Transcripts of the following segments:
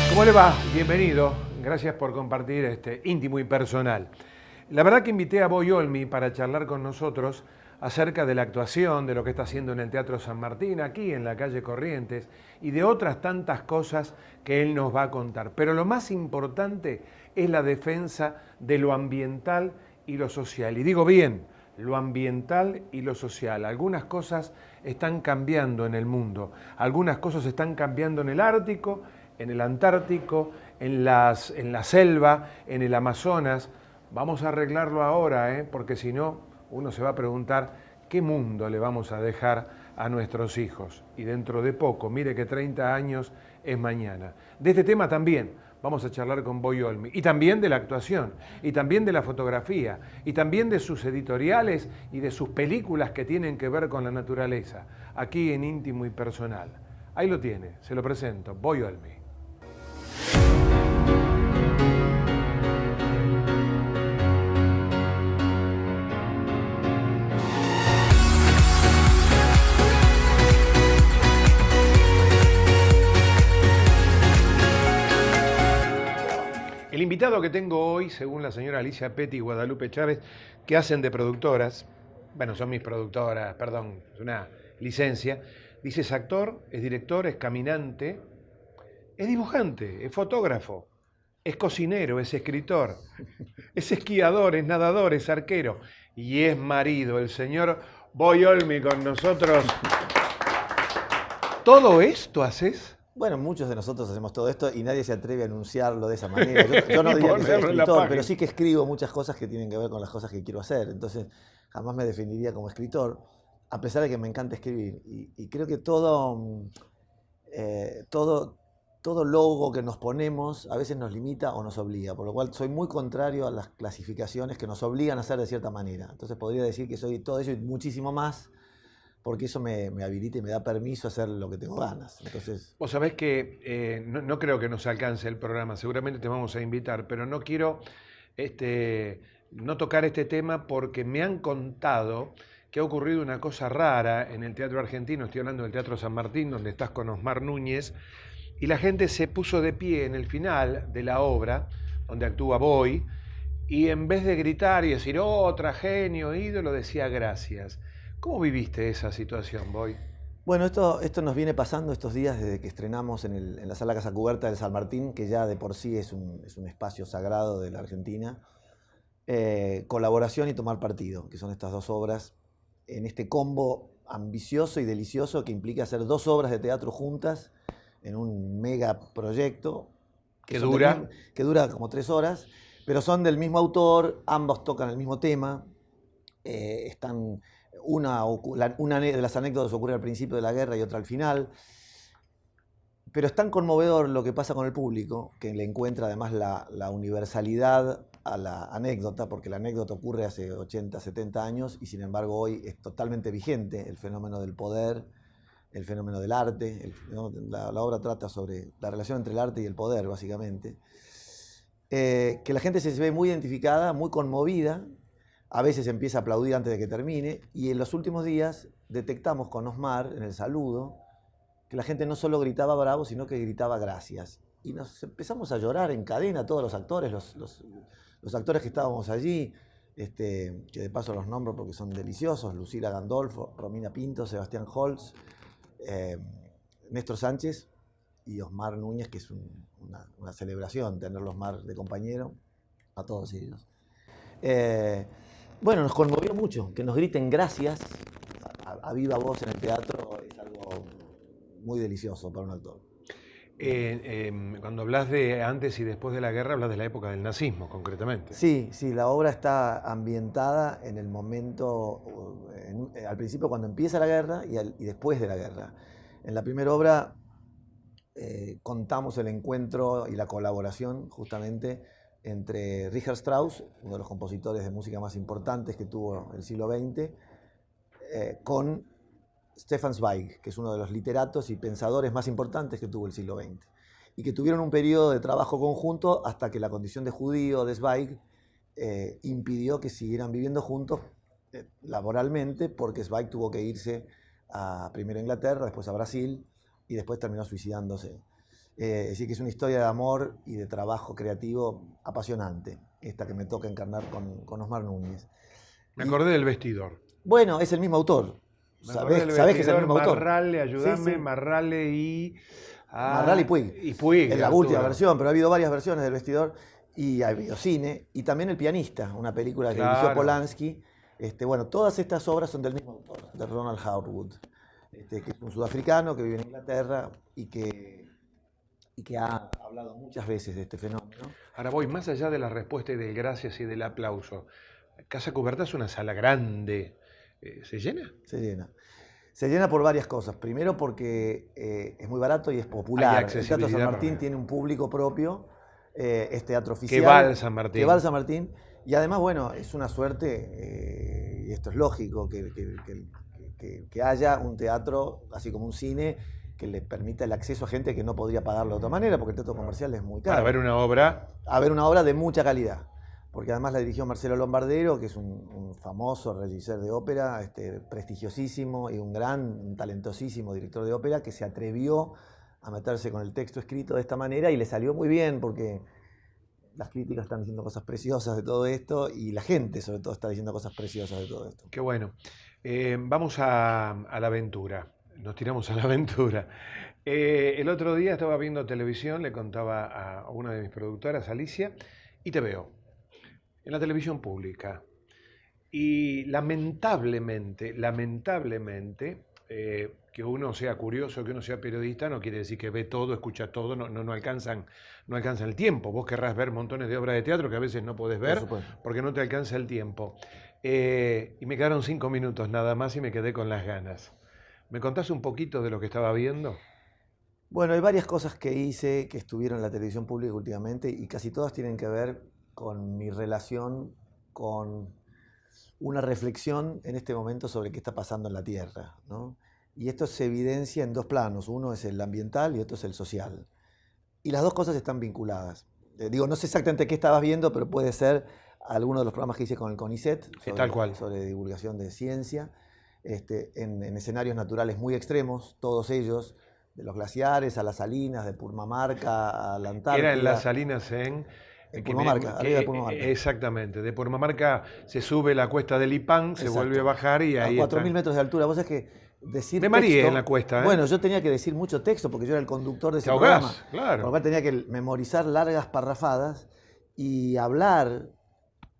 ¿Cómo le va? Bienvenido. Gracias por compartir este íntimo y personal. La verdad que invité a Boy Olmi para charlar con nosotros acerca de la actuación, de lo que está haciendo en el Teatro San Martín, aquí en la calle Corrientes, y de otras tantas cosas que él nos va a contar. Pero lo más importante es la defensa de lo ambiental y lo social. Y digo bien, lo ambiental y lo social. Algunas cosas están cambiando en el mundo, algunas cosas están cambiando en el Ártico, en el Antártico, en la selva, en el Amazonas. Vamos a arreglarlo ahora, porque si no, uno se va a preguntar qué mundo le vamos a dejar a nuestros hijos. Y dentro de poco, mire que 30 años es mañana. De este tema también vamos a charlar con Boy Olmi. Y también de la actuación, y también de la fotografía, y también de sus editoriales y de sus películas que tienen que ver con la naturaleza, aquí en Íntimo y Personal. Ahí lo tiene, se lo presento, Boy Olmi. El invitado que tengo hoy, según la señora Alicia Petti y Guadalupe Chávez, que hacen de productoras, bueno, son mis productoras, perdón, es una licencia, dice es actor, es director, es caminante, es dibujante, es fotógrafo, es cocinero, es escritor, es esquiador, es nadador, es arquero y es marido, el señor Boy Olmi con nosotros. ¿Todo esto haces? Bueno, muchos de nosotros hacemos todo esto y nadie se atreve a anunciarlo de esa manera. Yo no diría que soy escritor, pero sí que escribo muchas cosas que tienen que ver con las cosas que quiero hacer. Entonces, jamás me definiría como escritor, a pesar de que me encanta escribir. Y creo que todo logo que nos ponemos a veces nos limita o nos obliga. Por lo cual, soy muy contrario a las clasificaciones que nos obligan a hacer de cierta manera. Entonces, podría decir que soy todo eso y muchísimo más, porque eso me habilita y me da permiso a hacer lo que tengo ganas. Entonces, vos sabés que no creo que nos alcance el programa, seguramente te vamos a invitar, pero no quiero no tocar este tema porque me han contado que ha ocurrido una cosa rara en el Teatro Argentino, estoy hablando del Teatro San Martín, donde estás con Osmar Núñez, y la gente se puso de pie en el final de la obra, donde actúa Boy, y en vez de gritar y decir, otra genio, ídolo, decía gracias. ¿Cómo viviste esa situación, Boy? bueno, esto nos viene pasando estos días desde que estrenamos en la Sala Casa Cubierta del San Martín, que ya de por sí es un espacio sagrado de la Argentina. Colaboración y Tomar Partido, que son estas dos obras, en este combo ambicioso y delicioso que implica hacer dos obras de teatro juntas en un mega proyecto. ¿Que dura? Que dura como 3 horas, pero son del mismo autor, ambos tocan el mismo tema, una de las anécdotas ocurre al principio de la guerra y otra al final. Pero es tan conmovedor lo que pasa con el público, que le encuentra además la universalidad a la anécdota, porque la anécdota ocurre hace 80, 70 años y sin embargo hoy es totalmente vigente el fenómeno del poder, el fenómeno del arte. La obra trata sobre la relación entre el arte y el poder, básicamente. Que la gente se ve muy identificada, muy conmovida. A veces empieza a aplaudir antes de que termine, y en los últimos días detectamos con Osmar, en el saludo, que la gente no solo gritaba bravo, sino que gritaba gracias. Y nos empezamos a llorar en cadena, todos los actores, los actores que estábamos allí, que de paso los nombro porque son deliciosos: Lucila Gandolfo, Romina Pinto, Sebastián Holtz, Néstor Sánchez y Osmar Núñez, que es una celebración tenerlo Osmar de compañero, a todos ellos. Bueno, nos conmovió mucho que nos griten gracias a viva voz en el teatro. Es algo muy delicioso para un actor. Cuando hablas de antes y después de la guerra, hablas de la época del nazismo, concretamente. Sí, la obra está ambientada en el momento, al principio cuando empieza la guerra y después de la guerra. En la primera obra contamos el encuentro y la colaboración justamente entre Richard Strauss, uno de los compositores de música más importantes que tuvo el siglo XX, con Stefan Zweig, que es uno de los literatos y pensadores más importantes que tuvo el siglo XX, y que tuvieron un periodo de trabajo conjunto hasta que la condición de judío de Zweig impidió que siguieran viviendo juntos laboralmente, porque Zweig tuvo que irse primero a Inglaterra, después a Brasil, y después terminó suicidándose. Es decir, que es una historia de amor y de trabajo creativo apasionante, esta que me toca encarnar con Osmar Núñez. Me acordé del Vestidor. Bueno, es el mismo autor. Me acordé del ¿Sabés que es el Vestidor, mismo autor? Marrale, ayúdame, Sí, sí. Marrale y... Marrale y Puig. Y Puig. Es la última versión, pero ha habido varias versiones del Vestidor y ha habido cine. Y también El pianista, una película que dirigió Polanski. Bueno, todas estas obras son del mismo autor, de Ronald Harwood, que es un sudafricano que vive en Inglaterra y que ha hablado muchas veces de este fenómeno. Ahora voy más allá de la respuesta y del gracias y del aplauso. Casa Cuberta es una sala grande. ¿Se llena? Se llena. Se llena por varias cosas. Primero porque es muy barato y es popular. El Teatro San Martín tiene un público propio, es teatro oficial. Que va al San Martín. Que va al San Martín. Y además, bueno, es una suerte, y esto es lógico, que haya un teatro, así como un cine, que le permita el acceso a gente que no podría pagarlo de otra manera, porque el teatro comercial es muy caro. Para ver una obra. A ver una obra de mucha calidad. Porque además la dirigió Marcelo Lombardero, que es un famoso regisseur de ópera, prestigiosísimo y un talentosísimo director de ópera, que se atrevió a meterse con el texto escrito de esta manera y le salió muy bien, porque las críticas están diciendo cosas preciosas de todo esto y la gente sobre todo está diciendo cosas preciosas de todo esto. Qué bueno. Vamos a la aventura. Nos tiramos a la aventura. El otro día estaba viendo televisión, le contaba a una de mis productoras, Alicia, y te veo en la televisión pública. Y lamentablemente, que uno sea curioso, que uno sea periodista, no quiere decir que ve todo, escucha todo, no alcanzan el tiempo. Vos querrás ver montones de obras de teatro que a veces no podés ver porque no te alcanza el tiempo. Y me quedaron 5 minutos nada más y me quedé con las ganas. ¿Me contás un poquito de lo que estaba viendo? Bueno, hay varias cosas que hice que estuvieron en la televisión pública últimamente y casi todas tienen que ver con mi relación con una reflexión en este momento sobre qué está pasando en la Tierra, ¿no? Y esto se evidencia en dos planos. Uno es el ambiental y otro es el social. Y las dos cosas están vinculadas. No sé exactamente qué estabas viendo, pero puede ser alguno de los programas que hice con el CONICET sobre divulgación de ciencia, en escenarios naturales muy extremos, todos ellos, de los glaciares a las salinas, de Purmamarca a la Antártida. Era en las salinas en Purmamarca, arriba de Purmamarca. Exactamente, de Purmamarca se sube la cuesta del Ipán, se vuelve a bajar y ahí a 4.000 metros de altura. Vos sabés que decir me mareé en la cuesta. Bueno, yo tenía que decir mucho texto porque yo era el conductor de ese programa. Claro. Por lo cual tenía que memorizar largas parrafadas y hablar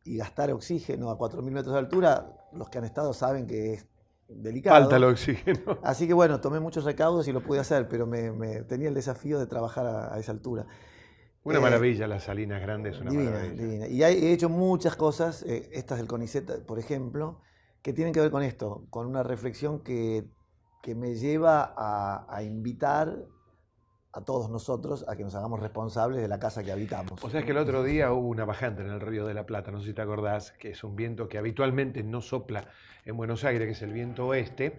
y gastar oxígeno a 4.000 metros de altura. Los que han estado saben que es delicado. Falta el oxígeno. Así que bueno, tomé muchos recaudos y lo pude hacer, pero me tenía el desafío de trabajar a esa altura. Una maravilla, las salinas grandes, una divina, maravilla. Divina. Y he hecho muchas cosas, estas del CONICET, por ejemplo, que tienen que ver con esto, con una reflexión que me lleva a invitar a todos nosotros a que nos hagamos responsables de la casa que habitamos. O sea, es que el otro día hubo una bajante en el Río de la Plata, no sé si te acordás, que es un viento que habitualmente no sopla en Buenos Aires, que es el viento oeste,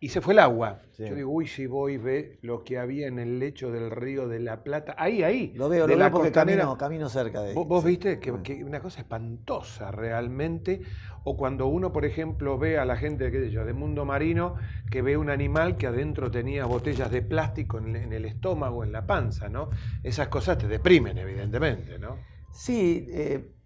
y se fue el agua. Sí. Yo digo, uy, si voy, ve lo que había en el lecho del Río de la Plata. Ahí. Lo veo porque camino cerca de ahí. ¿Vos viste que una cosa espantosa realmente? O cuando uno, por ejemplo, ve a la gente, qué sé yo, de mundo marino, que ve un animal que adentro tenía botellas de plástico en el estómago, en la panza, ¿no? Esas cosas te deprimen, evidentemente, ¿no? Sí,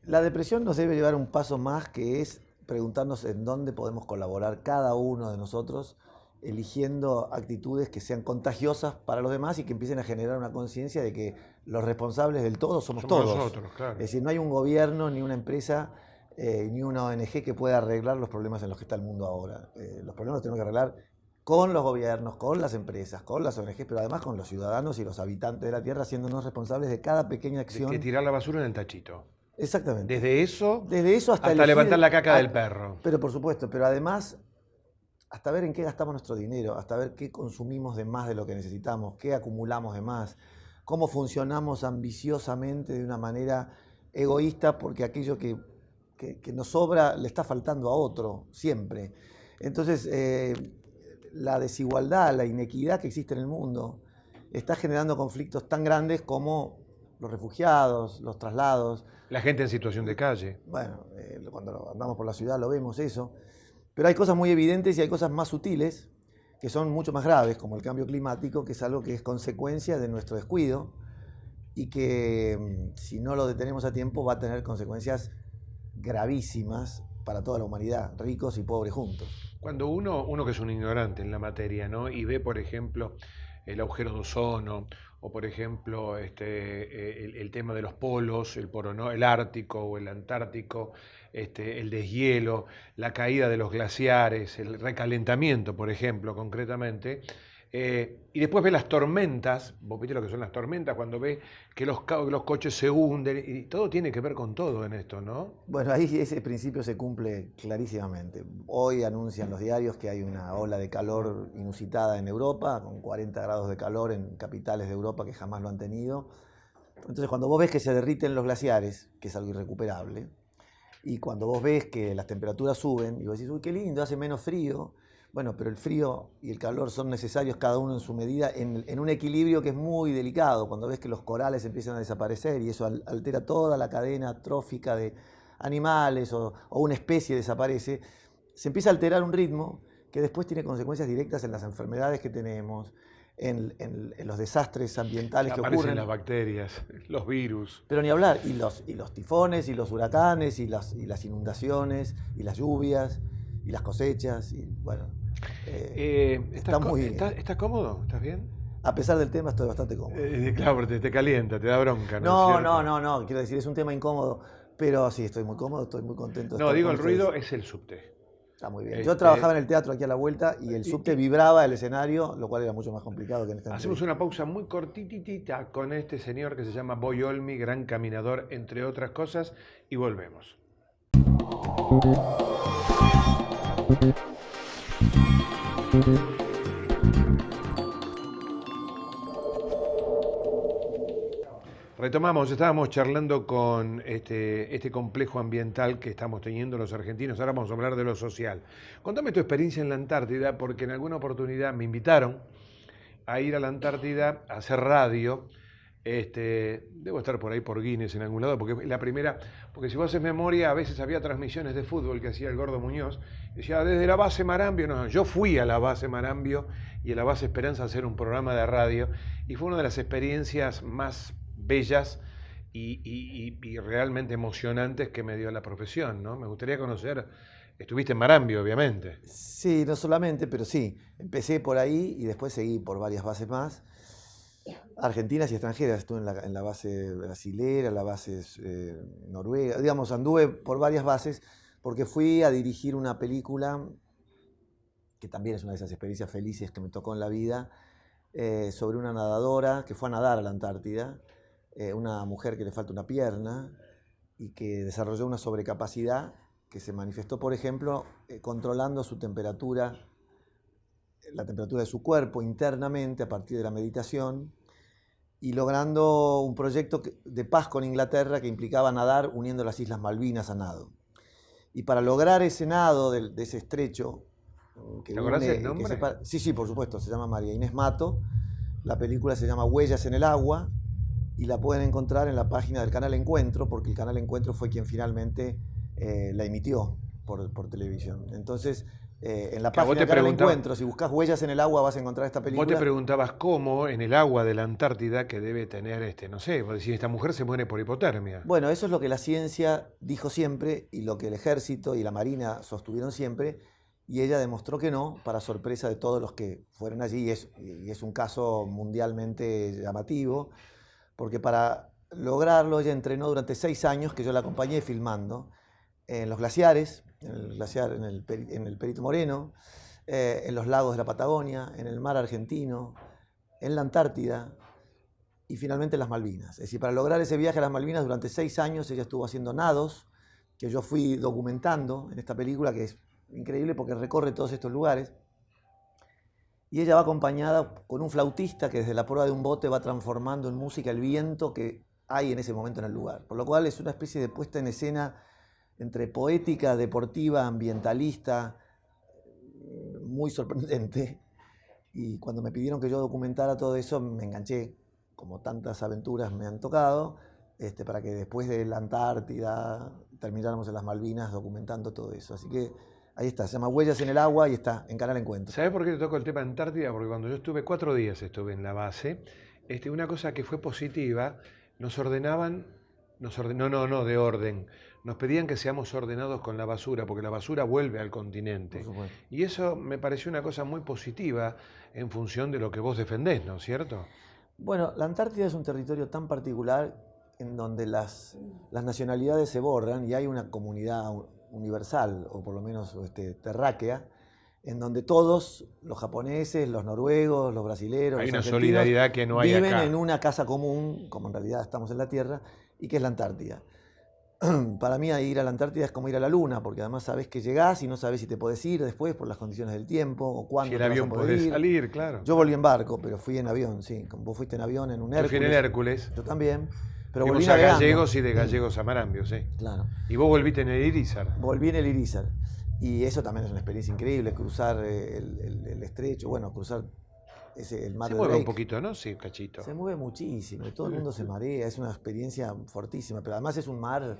la depresión nos debe llevar un paso más, que es preguntarnos en dónde podemos colaborar cada uno de nosotros, eligiendo actitudes que sean contagiosas para los demás y que empiecen a generar una conciencia de que los responsables del todo somos todos. Nosotros, claro. Es decir, no hay un gobierno, ni una empresa, ni una ONG que pueda arreglar los problemas en los que está el mundo ahora. Los problemas los tenemos que arreglar con los gobiernos, con las empresas, con las ONG, pero además con los ciudadanos y los habitantes de la Tierra, haciéndonos responsables de cada pequeña acción. De que tirar la basura en el tachito. Exactamente. Desde eso hasta levantar la caca del perro. Pero por supuesto, pero además hasta ver en qué gastamos nuestro dinero, hasta ver qué consumimos de más de lo que necesitamos, qué acumulamos de más, cómo funcionamos ambiciosamente de una manera egoísta porque aquello que nos sobra le está faltando a otro, siempre. Entonces, la desigualdad, la inequidad que existe en el mundo está generando conflictos tan grandes como los refugiados, los traslados. La gente en situación de calle. Bueno, cuando andamos por la ciudad lo vemos eso. Pero hay cosas muy evidentes y hay cosas más sutiles que son mucho más graves, como el cambio climático, que es algo que es consecuencia de nuestro descuido y que si no lo detenemos a tiempo va a tener consecuencias gravísimas para toda la humanidad, ricos y pobres juntos. Cuando uno que es un ignorante en la materia, ¿no? Y ve, por ejemplo, el agujero de ozono, o por ejemplo, el tema de los polos, el Ártico o el Antártico, el deshielo, la caída de los glaciares, el recalentamiento, por ejemplo, concretamente. Y después ve las tormentas, vos viste lo que son las tormentas, cuando ve que los coches se hunden, y todo tiene que ver con todo en esto, ¿no? Bueno, ahí ese principio se cumple clarísimamente. Hoy anuncian los diarios que hay una ola de calor inusitada en Europa, con 40 grados de calor en capitales de Europa que jamás lo han tenido. Entonces, cuando vos ves que se derriten los glaciares, que es algo irrecuperable, y cuando vos ves que las temperaturas suben, y vos decís, uy, qué lindo, hace menos frío. Bueno, pero el frío y el calor son necesarios cada uno en su medida en un equilibrio que es muy delicado. Cuando ves que los corales empiezan a desaparecer y eso altera toda la cadena trófica de animales o una especie desaparece, se empieza a alterar un ritmo que después tiene consecuencias directas en las enfermedades que tenemos, en los desastres ambientales que Aparecen ocurren. las bacterias, los virus. Pero ni hablar, y los tifones, y los huracanes, y las inundaciones, y las lluvias, y las cosechas, y bueno, está muy bien. ¿Estás cómodo? ¿Estás bien? A pesar del tema, estoy bastante cómodo. Claro, porque te calienta, te da bronca, ¿no es No, cierto? no, quiero decir, es un tema incómodo, pero sí, estoy muy cómodo, estoy muy contento de No, estar digo, con el ustedes. ruido es el subte. Está muy bien. Yo trabajaba en el teatro aquí a la vuelta y el subte vibraba el escenario, lo cual era mucho más complicado que en esta Hacemos entrevista. una pausa muy cortitita con este señor que se llama Boy Olmi, gran caminador, entre otras cosas, y volvemos. Retomamos, estábamos charlando con este complejo ambiental que estamos teniendo los argentinos. Ahora vamos a hablar de lo social. Contame tu experiencia en la Antártida, porque en alguna oportunidad me invitaron a ir a la Antártida a hacer radio. Debo estar por ahí por Guinness en algún lado, porque la primera, porque si vos haces memoria, a veces había transmisiones de fútbol que hacía el Gordo Muñoz, decía desde la base Marambio. No, yo fui a la base Marambio y a la base Esperanza a hacer un programa de radio, y fue una de las experiencias más bellas y realmente emocionantes que me dio la profesión, ¿no? Me gustaría conocer, estuviste en Marambio, obviamente. Sí, no solamente, pero sí. Empecé por ahí y después seguí por varias bases más, argentinas y extranjeras. Estuve en la base brasilera, la base noruega. Digamos, anduve por varias bases porque fui a dirigir una película, que también es una de esas experiencias felices que me tocó en la vida, sobre una nadadora que fue a nadar a la Antártida, una mujer que le falta una pierna y que desarrolló una sobrecapacidad que se manifestó, por ejemplo, controlando su temperatura, la temperatura de su cuerpo internamente a partir de la meditación y logrando un proyecto de paz con Inglaterra que implicaba nadar uniendo las Islas Malvinas a nado. Y para lograr ese nado de ese estrecho, que ¿Te acordás une, el nombre? sí, por supuesto, se llama María Inés Mato. La película se llama Huellas en el agua y la pueden encontrar en la página del canal Encuentro, porque el canal Encuentro fue quien finalmente la emitió por televisión. Entonces, en la página del canal Encuentro, si buscas Huellas en el agua, vas a encontrar esta película. Vos te preguntabas cómo en el agua de la Antártida, que debe tener, no sé, vos decís, esta mujer se muere por hipotermia. Bueno, eso es lo que la ciencia dijo siempre y lo que el ejército y la marina sostuvieron siempre, y ella demostró que no, para sorpresa de todos los que fueron allí, y es un caso mundialmente llamativo, porque para lograrlo ella entrenó durante 6 años, que yo la acompañé filmando, en los glaciares, en el Perito Moreno, en los lagos de la Patagonia, en el mar argentino, en la Antártida y finalmente en las Malvinas. Es decir, para lograr ese viaje a las Malvinas durante 6 años ella estuvo haciendo nados, que yo fui documentando en esta película, que es increíble porque recorre todos estos lugares. Y ella va acompañada con un flautista que desde la proa de un bote va transformando en música el viento que hay en ese momento en el lugar. Por lo cual es una especie de puesta en escena entre poética, deportiva, ambientalista, muy sorprendente. Y cuando me pidieron que yo documentara todo eso, me enganché, como tantas aventuras me han tocado, para que después de la Antártida termináramos en las Malvinas documentando todo eso. Así que Ahí está, se llama Huellas en el Agua y está en Canal Encuentro. ¿Sabés por qué te toco el tema Antártida? Porque cuando yo estuve 4 días en la base, una cosa que fue positiva, nos ordenaban, no de orden, nos pedían que seamos ordenados con la basura, porque la basura vuelve al continente. Por supuesto. Y eso me pareció una cosa muy positiva en función de lo que vos defendés, ¿no es cierto? Bueno, la Antártida es un territorio tan particular en donde las nacionalidades se borran y hay una comunidad universal, o por lo menos terráquea, en donde todos, los japoneses, los noruegos, los brasileros, Hay los una argentinos, solidaridad que no hay viven acá. en una casa común, como en realidad estamos en la Tierra, y que es la Antártida. Para mí ir a la Antártida es como ir a la Luna, porque además sabes que llegás y no sabes si te podés ir después por las condiciones del tiempo o cuándo Si el te vas a avión poder puede ir. salir, claro. Yo volví en barco, pero fui en avión, sí. Vos fuiste en avión, en un Hércules. Yo fui en el Hércules. Yo también. Pero Fuimos volví a navegando. Gallegos y de Gallegos a Marambio, sí. Claro. Y vos volviste en el Irizar. Volví en el Irizar. Y eso también es una experiencia increíble, cruzar el estrecho, bueno, cruzar el mar Se de mueve un Drake. poquito, ¿no? Sí, un cachito. Se mueve muchísimo, y todo el mundo se marea, es una experiencia fortísima, pero además es un mar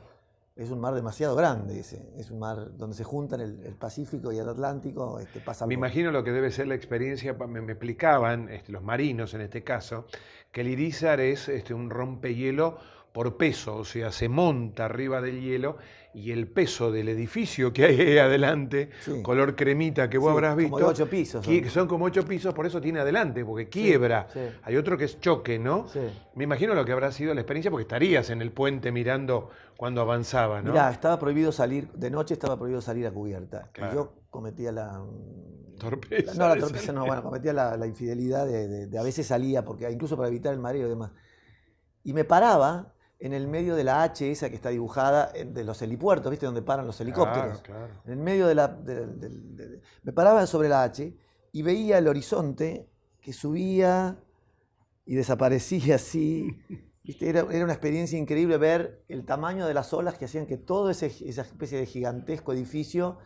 demasiado grande ese, es un mar donde se juntan el Pacífico y el Atlántico, pasa algo. Me imagino lo que debe ser la experiencia, me explicaban los marinos en este caso, que el Irizar es un rompehielo por peso, o sea, se monta arriba del hielo y el peso del edificio que hay ahí adelante, Sí. color cremita que vos Sí, habrás visto, como de 8 pisos. que son como 8 pisos, por eso tiene adelante, porque quiebra. sí. Hay otro que es choque, ¿no? Sí. Me imagino lo que habrá sido la experiencia, porque estarías en el puente mirando cuando avanzaba, ¿no? Mirá, estaba prohibido salir, de noche estaba prohibido salir a cubierta. Claro. Y yo cometía Torpeza. No, la torpeza no, bueno, cometía la infidelidad de a veces salía, porque incluso para evitar el mareo y demás. Y me paraba en el medio de la H esa que está dibujada, de los helipuertos, ¿viste? Donde paran los helicópteros. Claro. En el medio me paraba sobre la H y veía el horizonte que subía y desaparecía así. ¿Viste? Era una experiencia increíble ver el tamaño de las olas que hacían que toda esa especie de gigantesco edificio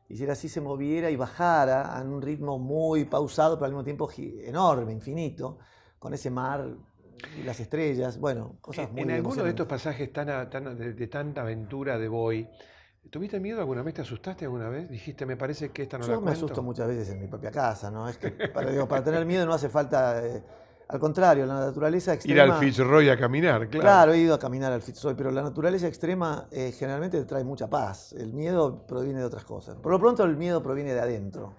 hiciera así, se moviera y bajara a un ritmo muy pausado, pero al mismo tiempo enorme, infinito, con ese mar y las estrellas, bueno, cosas muy En alguno de emocionantes. estos pasajes de tanta aventura de Boy, ¿tuviste miedo alguna vez? ¿Te asustaste alguna vez? Dijiste, me parece que esta no la Yo me cuento. asusto muchas veces en mi propia casa, ¿no? Es que para tener miedo no hace falta, al contrario, la naturaleza extrema... Ir al Fitzroy a caminar, claro. Claro, he ido a caminar al Fitzroy, pero la naturaleza extrema generalmente te trae mucha paz. El miedo proviene de otras cosas. Por lo pronto el miedo proviene de adentro.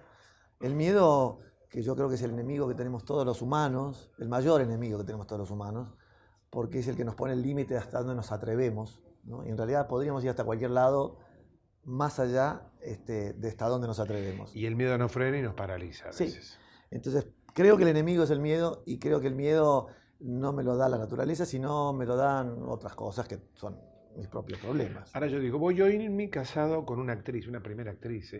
El miedo, que yo creo que es el enemigo que tenemos todos los humanos, el mayor enemigo que tenemos todos los humanos, porque es el que nos pone el límite hasta donde nos atrevemos, ¿no? Y en realidad podríamos ir hasta cualquier lado más allá de hasta donde nos atrevemos. Y el miedo nos frena y nos paraliza a veces. Sí. Entonces, creo que el enemigo es el miedo y creo que el miedo no me lo da la naturaleza, sino me lo dan otras cosas que son mis propios problemas. Ahora yo digo, voy yo irme casado con una actriz, una primera actriz,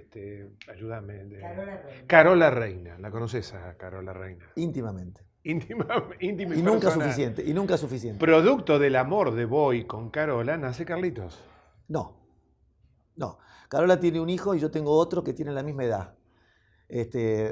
ayúdame. Carola Reina. Carola Reina, ¿la conoces a Carola Reina? Íntimamente. Íntima Y nunca personal. suficiente, y nunca suficiente. Producto del amor de Boy con Carola, nace Carlitos. No. Carola tiene un hijo y yo tengo otro que tiene la misma edad.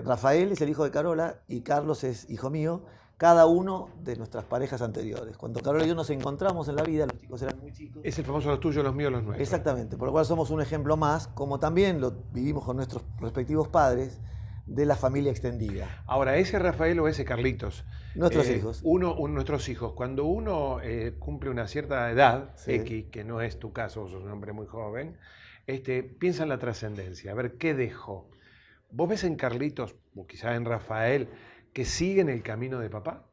Rafael es el hijo de Carola y Carlos es hijo mío, cada uno de nuestras parejas anteriores. Cuando Carola y yo nos encontramos en la vida, los chicos eran muy chicos. Es el famoso los tuyos, los míos, los nuestros. Exactamente, por lo cual somos un ejemplo más, como también lo vivimos con nuestros respectivos padres, de la familia extendida. Ahora, ese Rafael o ese Carlitos. Nuestros hijos. Nuestros hijos. Cuando uno cumple una cierta edad, Sí. X, que no es tu caso, sos un hombre muy joven, piensa en la trascendencia, a ver qué dejó. ¿Vos ves en Carlitos, o quizás en Rafael, que siguen el camino de papá?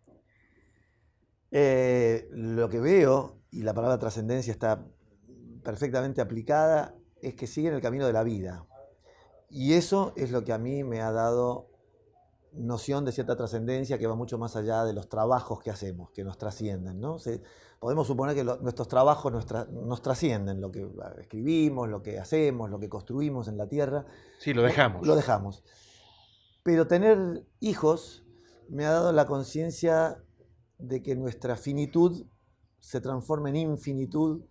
Lo que veo, y la palabra trascendencia está perfectamente aplicada, es que siguen el camino de la vida. Y eso es lo que a mí me ha dado noción de cierta trascendencia que va mucho más allá de los trabajos que hacemos, que nos trascienden, ¿no? Podemos suponer que nuestros trabajos nos trascienden, lo que escribimos, lo que hacemos, lo que construimos en la tierra. Sí, lo dejamos. Lo dejamos. Pero tener hijos me ha dado la conciencia de que nuestra finitud se transforma en infinitud,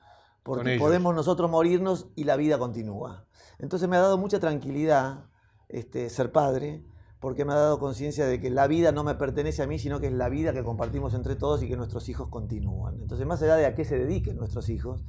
porque podemos nosotros morirnos y la vida continúa. Entonces me ha dado mucha tranquilidad ser padre, porque me ha dado conciencia de que la vida no me pertenece a mí, sino que es la vida que compartimos entre todos y que nuestros hijos continúan. Entonces, más allá de a qué se dediquen nuestros hijos,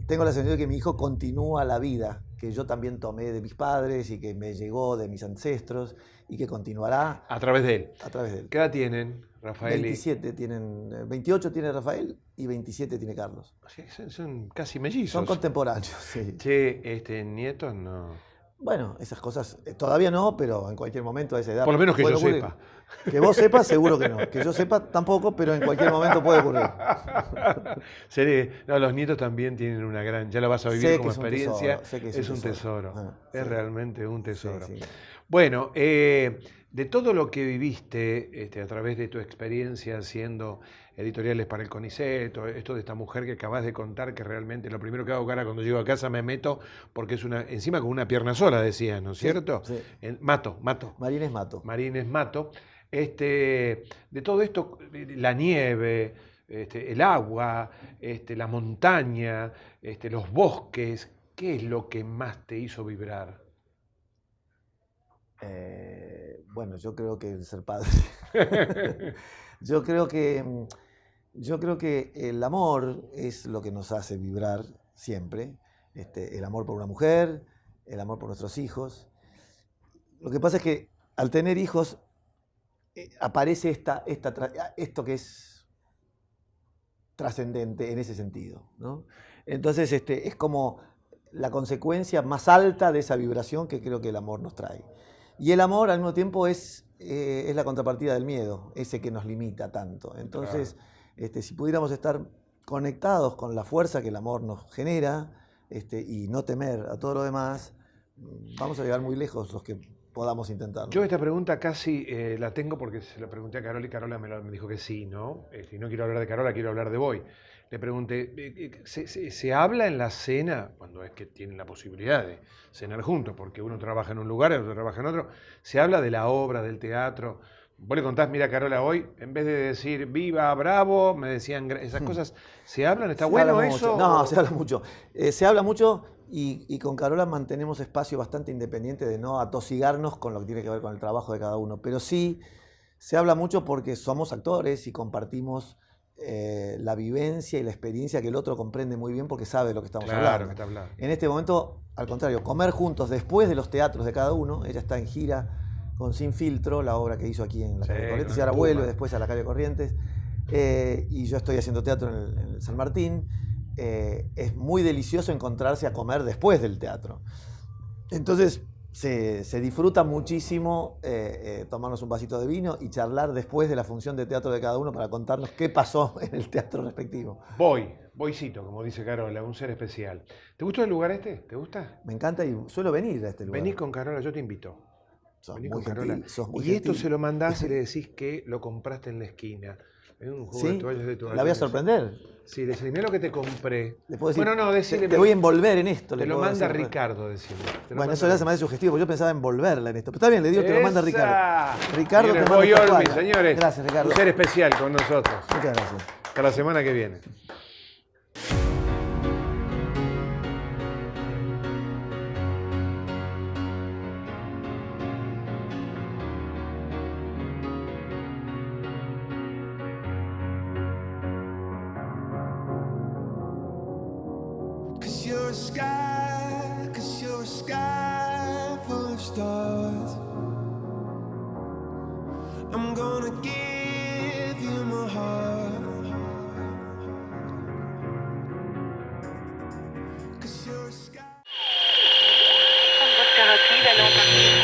tengo la sensación de que mi hijo continúa la vida que yo también tomé de mis padres y que me llegó de mis ancestros y que continuará A través de él. a través de él. ¿Qué edad tienen, Rafael? 28 tiene Rafael y 27 tiene Carlos. Sí, son casi mellizos. Son contemporáneos, sí. Che, nietos no. Bueno, esas cosas todavía no, pero en cualquier momento a esa edad. Por lo menos que puede yo ocurrir. sepa. Que vos sepas, seguro que no. Que yo sepa, tampoco, pero en cualquier momento puede ocurrir. No, los nietos también tienen una gran. Ya lo vas a vivir Sé como que es un experiencia. tesoro, sé que Es un tesoro. Es sí. realmente un tesoro. Sí, sí. Bueno, de todo lo que viviste a través de tu experiencia haciendo editoriales para el CONICET, esto de esta mujer que acabas de contar, que realmente lo primero que hago cara cuando llego a casa me meto, porque es encima con una pierna sola, decías, ¿no es cierto? Sí. Mato. Marines Mato. Marines Mato. De todo esto, la nieve, el agua, la montaña, los bosques, ¿qué es lo que más te hizo vibrar? Bueno, yo creo que el ser padre. Yo creo que el amor es lo que nos hace vibrar siempre. El amor por una mujer, el amor por nuestros hijos. Lo que pasa es que al tener hijos aparece esto que es trascendente en ese sentido, ¿no? Entonces es como la consecuencia más alta de esa vibración que creo que el amor nos trae. Y el amor al mismo tiempo es la contrapartida del miedo, ese que nos limita tanto. Entonces, claro. Si pudiéramos estar conectados con la fuerza que el amor nos genera y no temer a todo lo demás, vamos a llegar muy lejos los que podamos intentarlo. Yo esta pregunta casi la tengo porque se la pregunté a Carola y Carola me dijo que sí, ¿no? Y no quiero hablar de Carola, quiero hablar de Boy. Le pregunté, ¿se habla en la cena, cuando es que tienen la posibilidad de cenar juntos, porque uno trabaja en un lugar y otro trabaja en otro, se habla de la obra, del teatro? Vos le contás, mira Carola, hoy, en vez de decir viva, bravo, me decían esas cosas, ¿se hablan? ¿Está bueno eso? No, se habla mucho. Se habla mucho y con Carola mantenemos espacio bastante independiente de no atosigarnos con lo que tiene que ver con el trabajo de cada uno. Pero sí, se habla mucho porque somos actores y compartimos la vivencia y la experiencia que el otro comprende muy bien porque sabe de lo que estamos hablando. Que está hablando. En este momento, al contrario, comer juntos después de los teatros de cada uno. Ella está en gira con Sin Filtro, la obra que hizo aquí en la calle Corrientes, y ahora vuelve después a la calle Corrientes. Y yo estoy haciendo teatro en el San Martín. Es muy delicioso encontrarse a comer después del teatro. Entonces se disfruta muchísimo tomarnos un vasito de vino y charlar después de la función de teatro de cada uno para contarnos qué pasó en el teatro respectivo. Boycito, como dice Carola, un ser especial. ¿Te gustó el lugar este? ¿Te gusta? Me encanta y suelo venir a este lugar. Vení con Carola, yo te invito. Vení con Carola. Muy y esto gentil. se lo mandás y le decís que lo compraste en la esquina. Un juego de toallas de toallas. ¿La voy a sorprender? Sí, decirle, mirá lo que te compré. Le puedo decir, bueno, no, decirle. Te voy a envolver en esto. Te lo manda Ricardo, decirle. Bueno, eso le hace más sugestivo, porque yo pensaba envolverla en esto. Pero está bien, le digo, te lo manda Ricardo. Ricardo, te manda esta toalla. Señores, gracias, Ricardo. Un ser especial con nosotros. Muchas gracias. Hasta la semana que viene. You're a sky full of stars. I'm gonna give you my heart. 'Cause you're a sky. Votre carrosserie va l'embarquer.